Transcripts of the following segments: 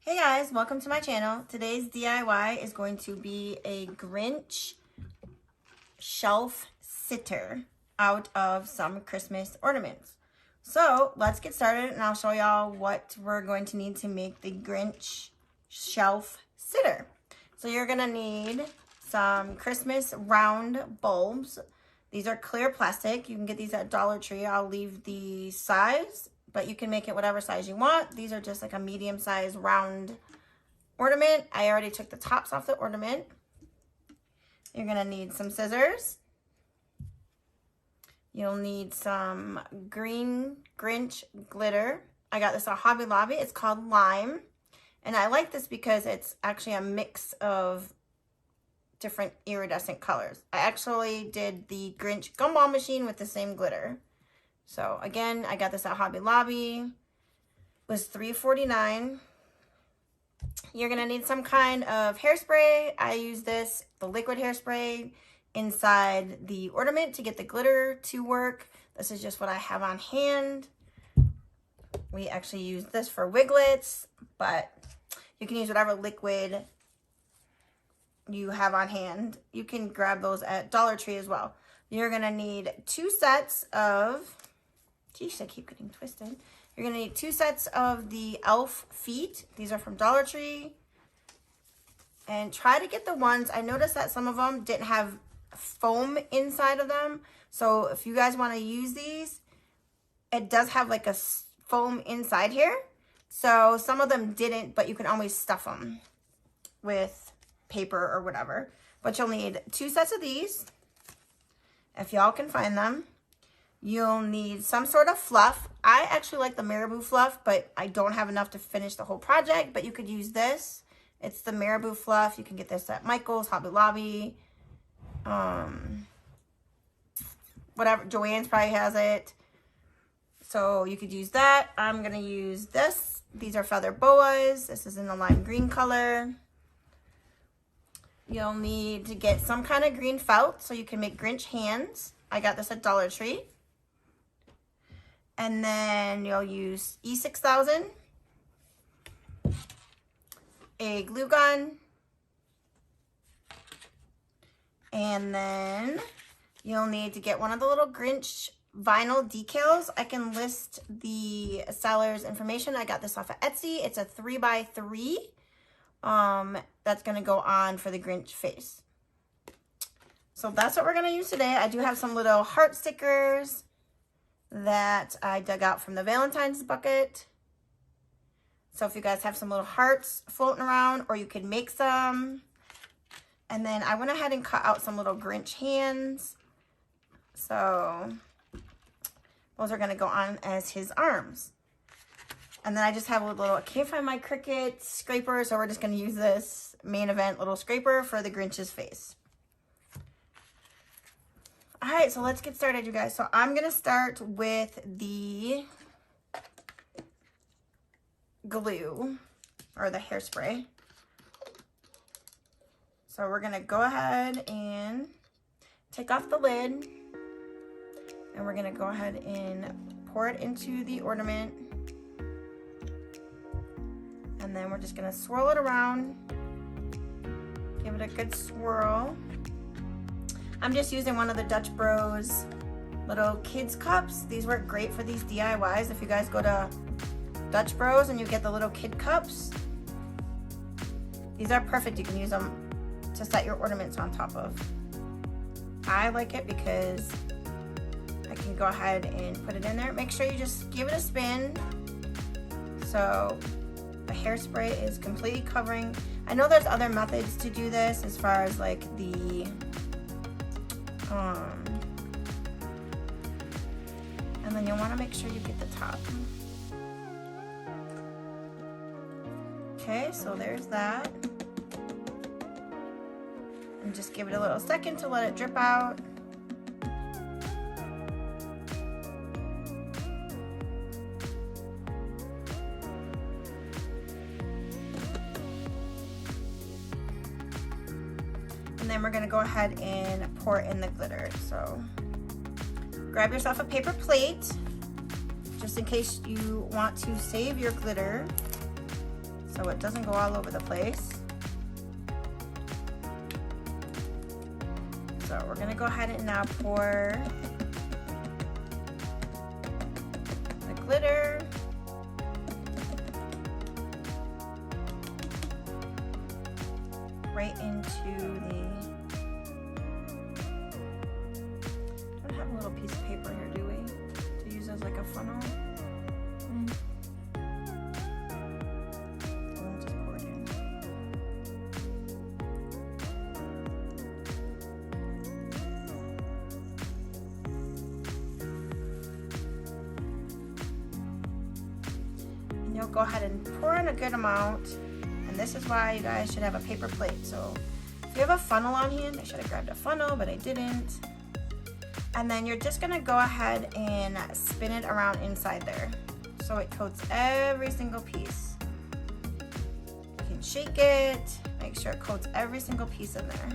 Hey guys, welcome to my channel. Today's DIY is going to be a Grinch shelf sitter out of some Christmas ornaments. So let's get started and I'll show y'all what we're going to need to make the Grinch shelf sitter. So you're gonna need some Christmas round bulbs. These are clear plastic. You can get these at Dollar Tree. I'll leave the size, but you can make it whatever size you want. These are just like a medium size round ornament. I already took the tops off the ornament. You're gonna need some scissors. You'll need some green Grinch glitter. I got this at Hobby Lobby. It's called Lime. And I like this because it's actually a mix of different iridescent colors. I actually did the Grinch gumball machine with the same glitter. So again, I got this at Hobby Lobby. It was $3.49. You're gonna need some kind of hairspray. I use this, the liquid hairspray, inside the ornament to get the glitter to work. This is just what I have on hand. We actually use this for wiglets, but you can use whatever liquid you have on hand. You can grab those at Dollar Tree as well. You're gonna need 2 sets of, geez, I keep getting twisted. You're gonna need 2 sets of the elf feet. These are from Dollar Tree. And try to get the ones, I noticed that some of them didn't have foam inside of them. So if you guys wanna use these, it does have like a foam inside here. So some of them didn't, but you can always stuff them with paper or whatever. But you'll need 2 sets of these, if y'all can find them. You'll need some sort of fluff. I actually like the marabou fluff, but I don't have enough to finish the whole project, but you could use this. It's the marabou fluff. You can get this at Michael's, Hobby Lobby, whatever. Joann's probably has it. So you could use that. I'm gonna use this. These are feather boas. This is in the lime green color. You'll need to get some kind of green felt so you can make Grinch hands. I got this at Dollar Tree. And then you'll use E6000, a glue gun, and then you'll need to get one of the little Grinch vinyl decals. I can list the seller's information. I got this off of Etsy. It's a 3x3. That's gonna go on for the Grinch face. So that's what we're gonna use today. I do have some little heart stickers that I dug out from the Valentine's bucket. So if you guys have some little hearts floating around, or you could make some. And then I went ahead and cut out some little Grinch hands. So those are gonna go on as his arms. And then I just have a little, I can't find my Cricut scraper, so we're just gonna use this main event little scraper for the Grinch's face. All right, so let's get started, you guys. So I'm gonna start with the glue, or the hairspray. So we're gonna go ahead and take off the lid, and we're gonna go ahead and pour it into the ornament. And then we're just gonna swirl it around, give it a good swirl. I'm just using one of the Dutch Bros little kids cups. These work great for these DIYs. If you guys go to Dutch Bros and you get the little kid cups, these are perfect. You can use them to set your ornaments on top of. I like it because I can go ahead and put it in there. Make sure you just give it a spin. So the hairspray is completely covering. I know there's other methods to do this as far as like the and then you'll want to make sure you get the top. Okay, so there's that. And just give it a little second to let it drip out. And then we're gonna go ahead and pour in the glitter. So grab yourself a paper plate, just in case you want to save your glitter. so it doesn't go all over the place. So we're gonna go ahead and now pour the glitter. Right into the, don't have a little piece of paper here, do we? To use as like a funnel. So we'll just pour it in. And you'll go ahead and pour in a good amount. And this is why you guys should have a paper plate. So if you have a funnel on hand, I should have grabbed a funnel, but I didn't. And then you're just gonna go ahead and spin it around inside there. So it coats every single piece. You can shake it, make sure it coats every single piece in there.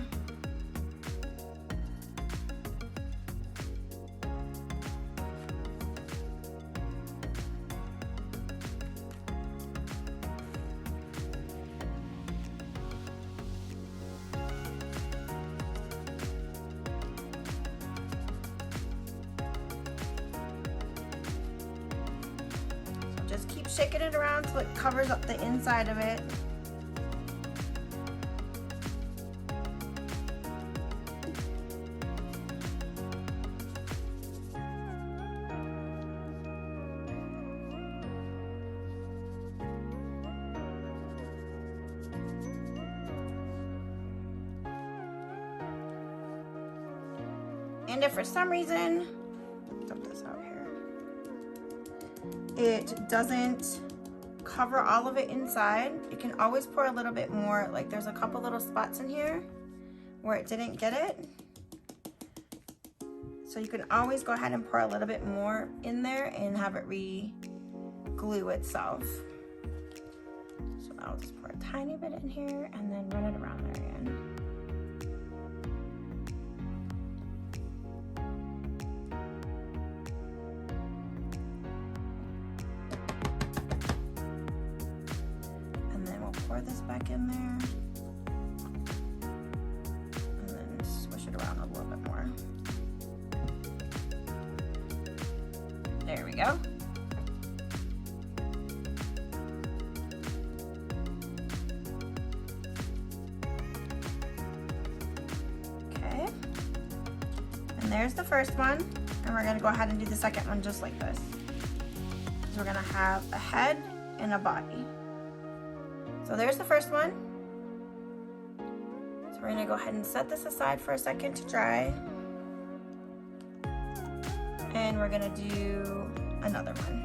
Just keep shaking it around till it covers up the inside of it. And if for some reason, dump this out here, it doesn't cover all of it inside, you can always pour a little bit more. Like there's a couple little spots in here where it didn't get it. So you can always go ahead and pour a little bit more in there and have it re-glue itself. So I'll just pour a tiny bit in here and then run it around there again. Pour this back in there and then swish it around a little bit more. There we go. Okay, and there's the first one, and we're going to go ahead and do the second one just like this. So we're going to have a head and a body. So there's the first one. So we're gonna go ahead and set this aside for a second to dry. And we're gonna do another one.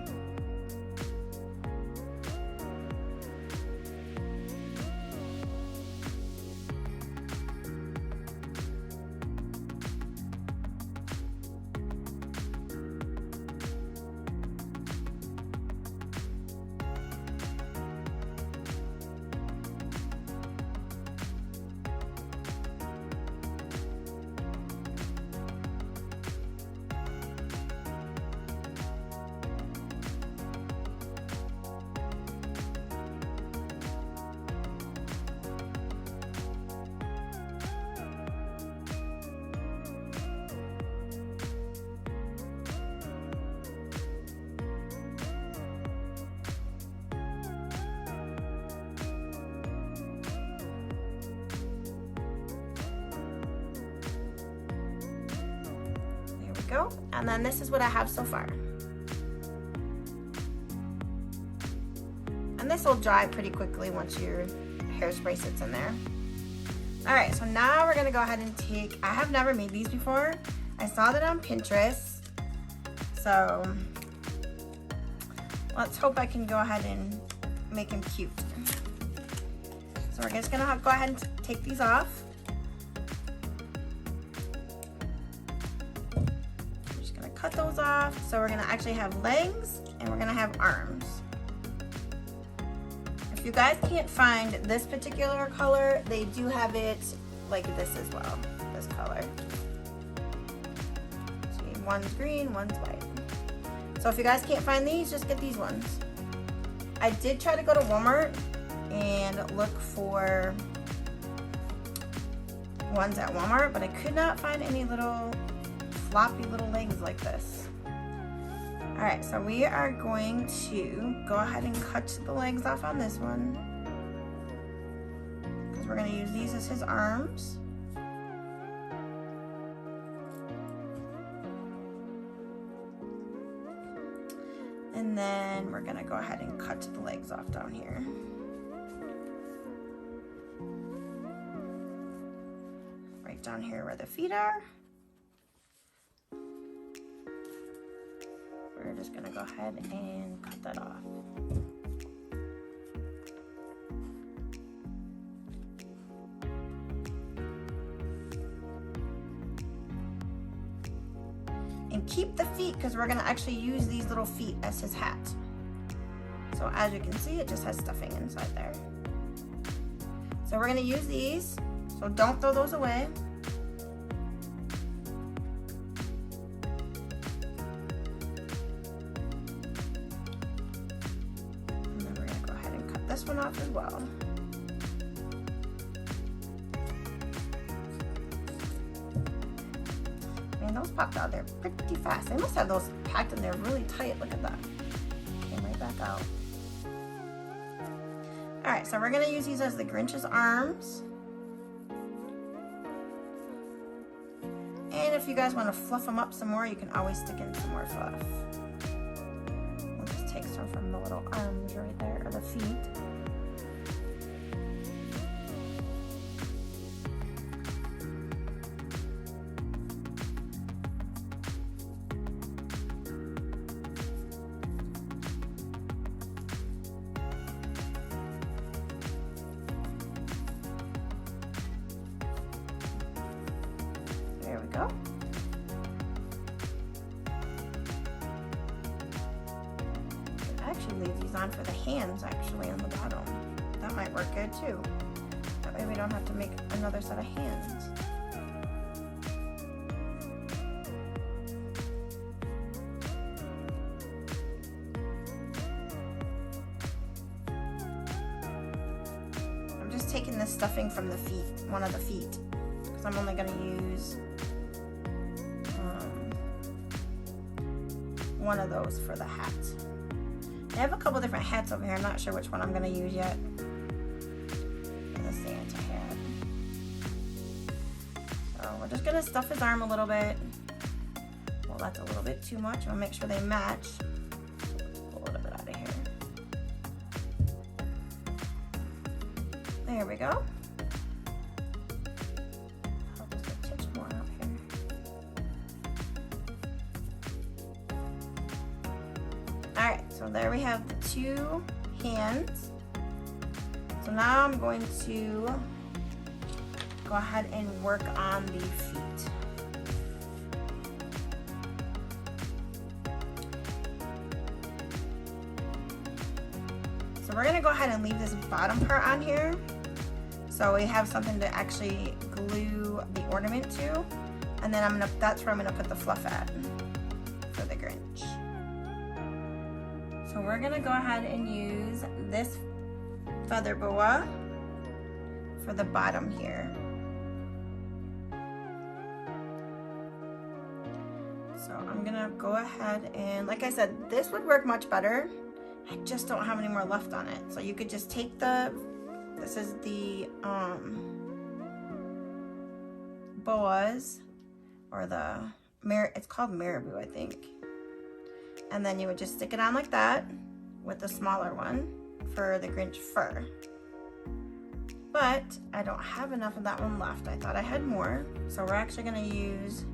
Go. And then this is what I have so far. And this will dry pretty quickly once your hairspray sits in there. All right, so now we're gonna go ahead and take, I have never made these before. I saw that on Pinterest. So let's hope I can go ahead and make them cute. So we're just gonna go ahead and take these off. Cut those off. So we're gonna actually have legs and we're gonna have arms. If you guys can't find this particular color, they do have it like this as well, this color. See, one's green, one's white. So if you guys can't find these, just get these ones. I did try to go to Walmart look for ones at Walmart, but I could not find any little floppy little legs like this. All right, so we are going to go ahead and cut the legs off on this one, because we're going to use these as his arms. And then we're going to go ahead and cut the legs off down here. Right down here where the feet are. We're just going to go ahead and cut that off. And keep the feet, because we're going to actually use these little feet as his hat. So as you can see, it just has stuffing inside there. So we're going to use these, so don't throw those away. And then we're going to go ahead and cut this one off as well. Man, those popped out there pretty fast. They must have those packed in there really tight. Look at that. Came right back out. All right, so we're gonna use these as the Grinch's arms. And if you guys wanna fluff them up some more, you can always stick in some more fluff. We'll just take some from the little arms right there, or the feet. There we go. Actually leave these on for the hands actually on the bottom. That might work good too. That way we don't have to make another set of hands. I'm just taking the stuffing from the feet, one of the feet. I'm only going to use one of those for the hat. I have a couple different hats over here. I'm not sure which one I'm going to use yet. And the Santa hat. So we're just going to stuff his arm a little bit. Well, that's a little bit too much. I'll make sure they match. Pull a little bit out of here. There we go. Alright, so there we have the two hands. So now I'm going to go ahead and work on the feet. So we're going to go ahead and leave this bottom part on here, so we have something to actually glue the ornament to, and then that's where I'm going to put the fluff at for the Grinch. So we're gonna go ahead and use this feather boa for the bottom here. So I'm gonna go ahead and, like I said, this would work much better. I just don't have any more left on it. So you could just take this is the boas, or it's called marabou, I think. And then you would just stick it on like that with the smaller one for the Grinch fur. But I don't have enough of that one left. I thought I had more. So we're actually gonna use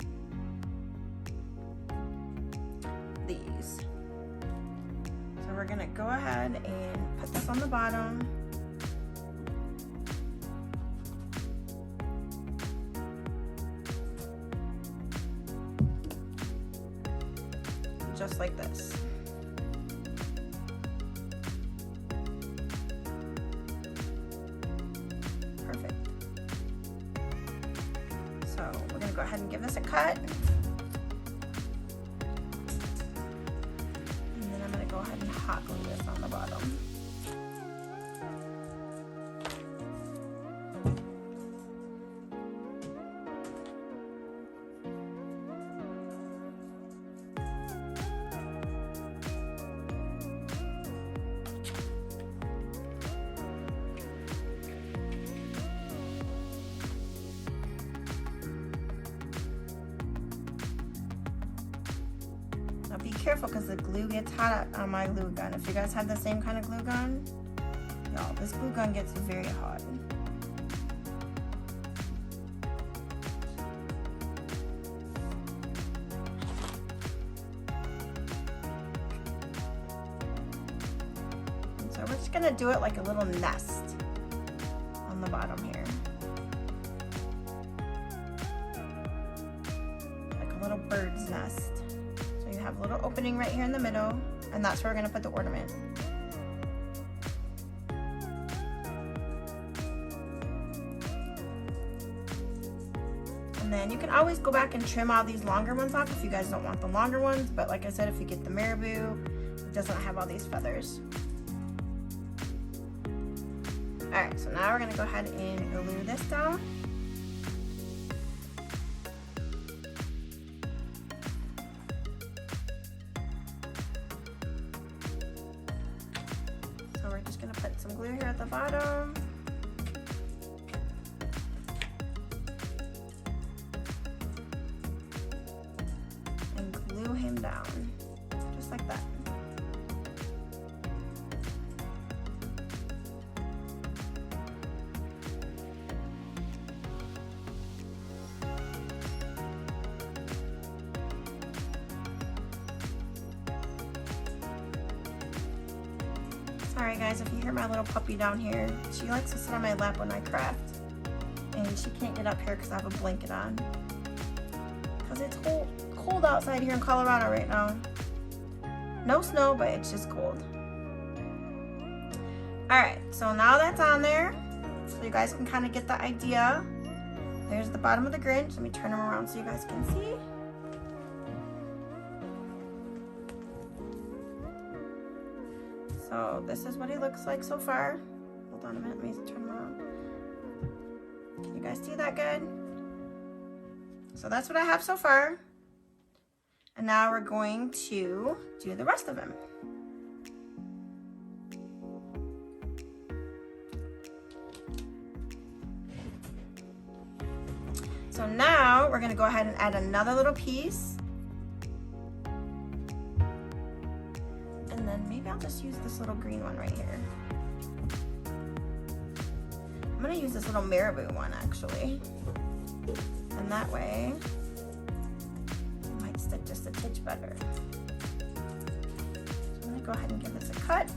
these. So we're gonna go ahead and put this on the bottom. Just like this. Perfect. So we're gonna go ahead and give this a cut. And then I'm gonna go ahead and hot glue this on the bottom. careful because the glue gets hot on my glue gun. If you guys have the same kind of glue gun, y'all, this glue gun gets very hot. And so we're just gonna do it like a little nest on the bottom here. Like a little bird's nest. So you have a little opening right here in the middle, and that's where we're gonna put the ornament. And then you can always go back and trim all these longer ones off if you guys don't want the longer ones, but like I said, if you get the marabou, it doesn't have all these feathers. Alright, so now we're gonna go ahead and glue this down. So we're just gonna put some glue here at the bottom. And glue him down, just like that. Sorry guys, if you hear my little puppy down here, she likes to sit on my lap when I craft. And she can't get up here because I have a blanket on. Because it's cold outside here in Colorado right now. No snow, but it's just cold. Alright, so now that's on there, so you guys can kind of get the idea. There's the bottom of the Grinch. Let me turn him around so you guys can see. So this is what he looks like so far. Hold on a minute, let me turn him around. Can you guys see that good? So that's what I have so far. And now we're going to do the rest of him. So now we're gonna go ahead and add another little piece. And then maybe I'll just use this little green one right here. I'm gonna use this little marabou one actually. And that way, it might stick just a titch better. So I'm gonna go ahead and give this a cut.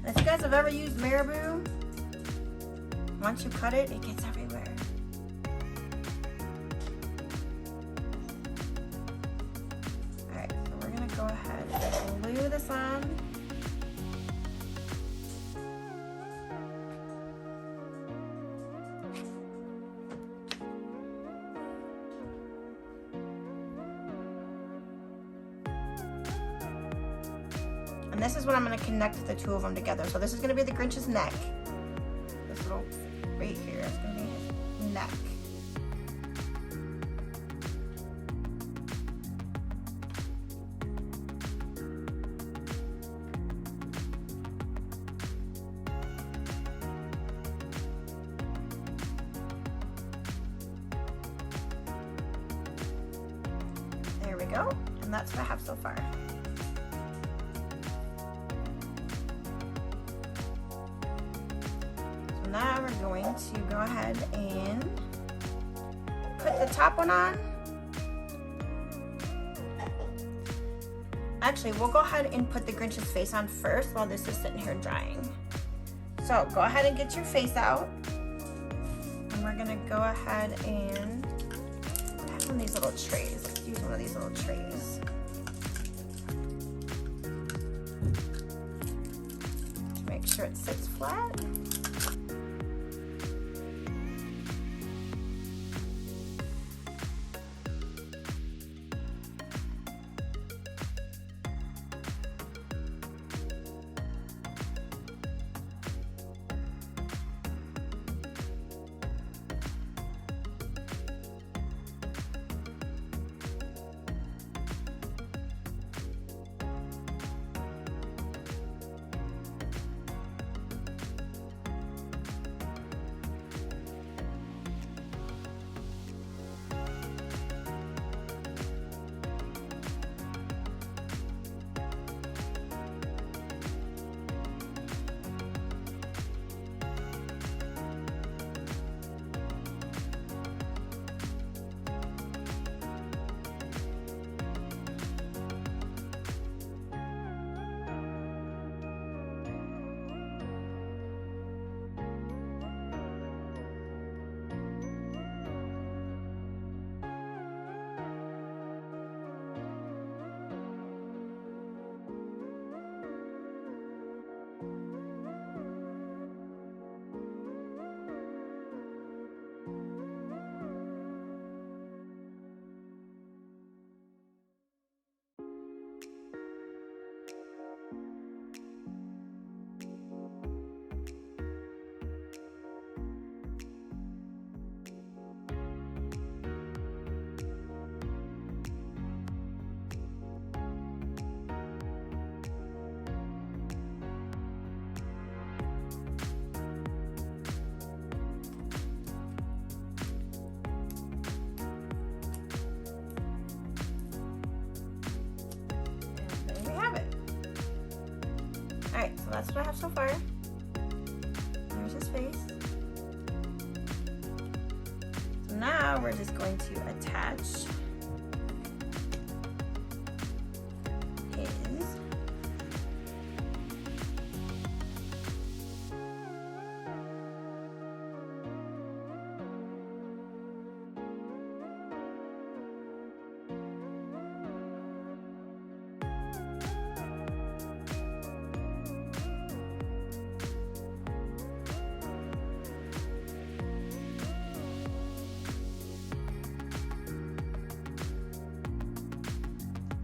And if you guys have ever used marabou, once you cut it, it gets everywhere. Alright, so we're gonna go ahead and glue this on. And this is what I'm going to connect the two of them together. So this is going to be the Grinch's neck. This little right here is going to be his neck. There we go. And that's what I have so far. Now we're going to go ahead and put the top one on. Actually, we'll go ahead and put the Grinch's face on first while this is sitting here drying. So go ahead and get your face out. And we're gonna go ahead and have one of these little trays. Let's use one of these little trays. To make sure it sits flat. that's what I have so far. There's his face. So now we're just going to attach his.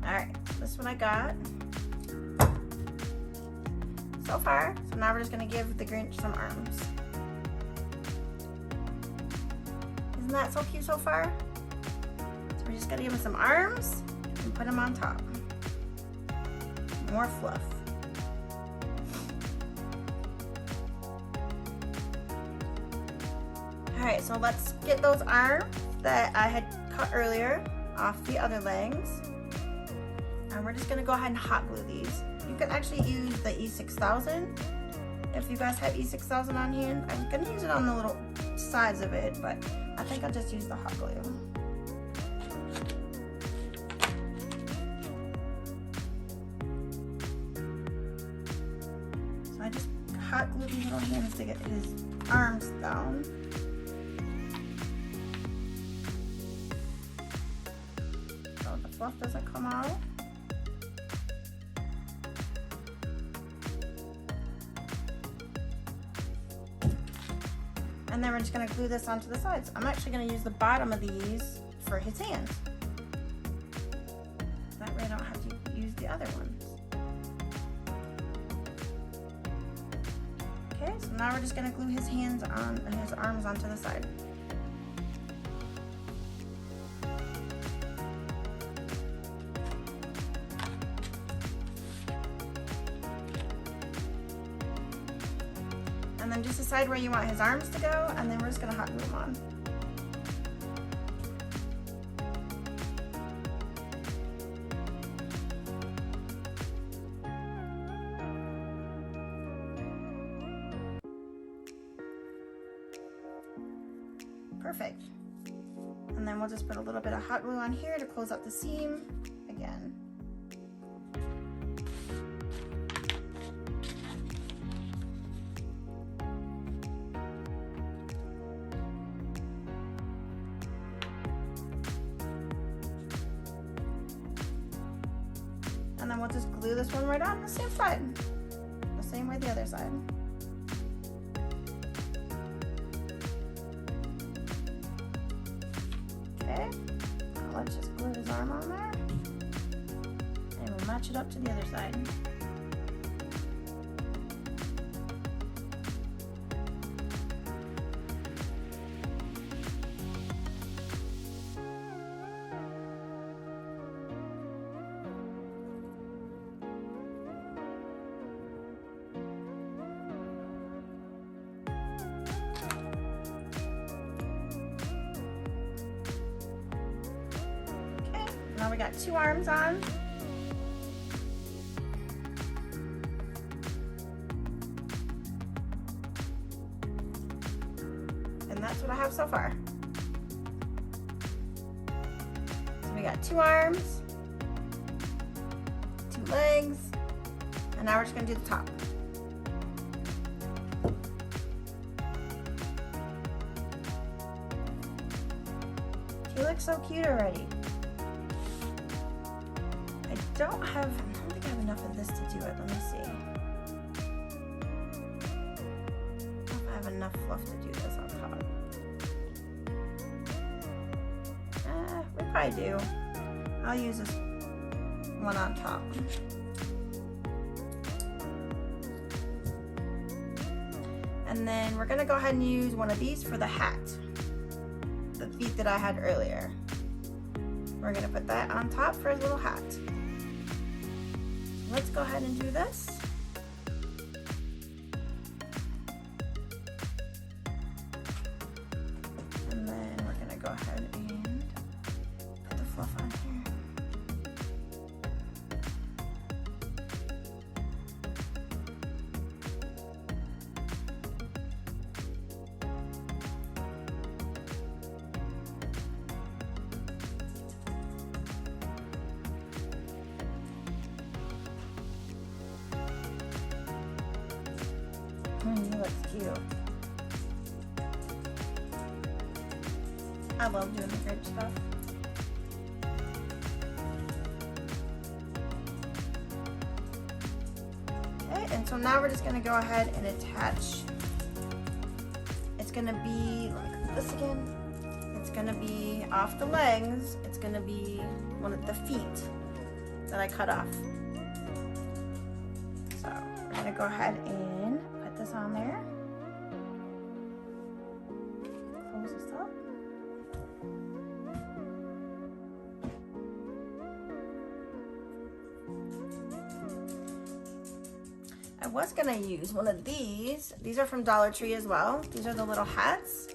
Alright, this is what I got so far. So now we're just going to give the Grinch some arms. Isn't that so cute so far? So we're just going to give him some arms and put him on top. More fluff. Alright, so let's get those arms that I had cut earlier off the other legs. And we're just going to go ahead and hot glue these. You can actually use the E6000 if you guys have E6000 on hand. I'm going to use it on the little sides of it, but I think I'll just use the hot glue. So I just hot glue these little hands to get his arms down. So the fluff doesn't come out. And then we're just going to glue this onto the sides. I'm actually going to use the bottom of these for his hands. That way I don't have to use the other ones. Okay, so now we're just going to glue his hands on and his arms onto the side. And then just decide where you want his arms to go, and then we're just going to hot glue them on. Perfect. And then we'll just put a little bit of hot glue on here to close up the seam again. And then we'll just glue this one right on the same side, the same way the other side. Okay, now let's just glue his arm on there, and we'll match it up to the other side. Now we got two arms on. And that's what I have so far. So we got two arms, two legs, and now we're just gonna do the top. He looks so cute already. I don't think I have enough of this to do it. Let me see. I don't know if I have enough fluff to do this on top. We probably do. I'll use this one on top. And then we're gonna go ahead and use one of these for the hat. The feet that I had earlier. We're gonna put that on top for his little hat. Let's go ahead and do this. And then we're gonna go ahead and put the fluff on here. cute. I love doing the Grinch stuff. Okay, and so now we're just gonna go ahead and attach. It's gonna be like this again. It's gonna be off the legs. It's gonna be one of the feet that I cut off. So we're gonna go ahead and put this on there. Close this up. I was gonna use one of these. These are from Dollar Tree as well. These are the little hats,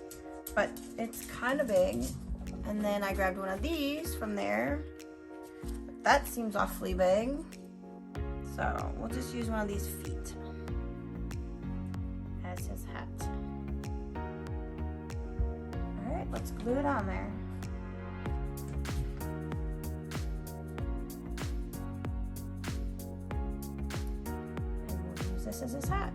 but it's kind of big. And then I grabbed one of these from there. That seems awfully big. So we'll just use one of these feet as his hat. All right, let's glue it on there. This is his hat.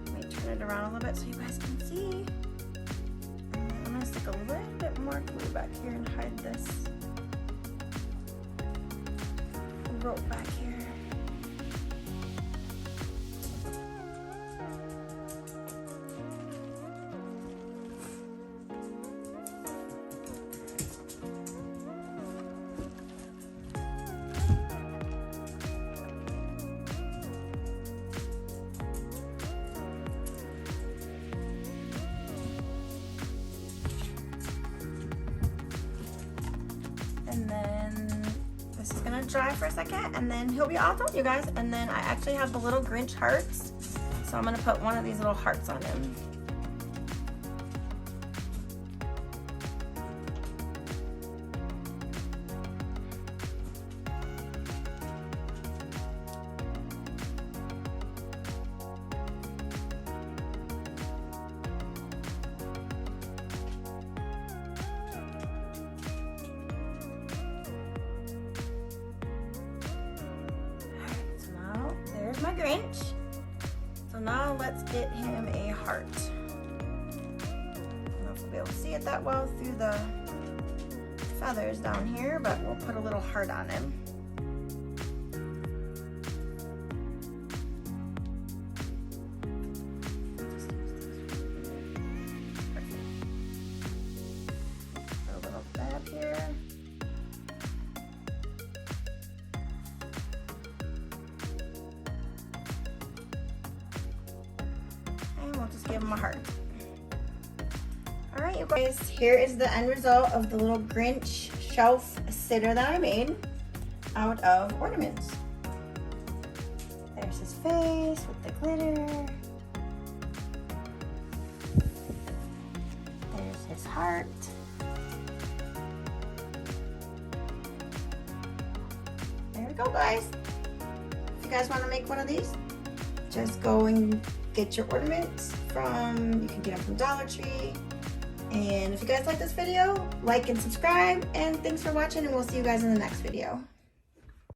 Let me turn it around a little bit so you guys can see. And I'm gonna stick a little bit more glue back here and hide this rope back here. And then this is gonna dry for a second and then he'll be all done, you guys. And then I actually have the little Grinch hearts. So I'm gonna put one of these little hearts on him. My Grinch. So now let's get him a heart. I don't know if we'll be able to see it that well through the feathers down here, but we'll put a little heart on him. Perfect. Put a little dab here. Just give him a heart. All right, you guys, here is the end result of the little Grinch shelf sitter that I made out of Ornaments. There's his face with the glitter. There's his heart. There we go, guys. If you guys want to make one of these, just go and get your ornaments from, you can get them from Dollar Tree. And if you guys like this video, like and subscribe, and thanks for watching, and we'll see you guys in the next video.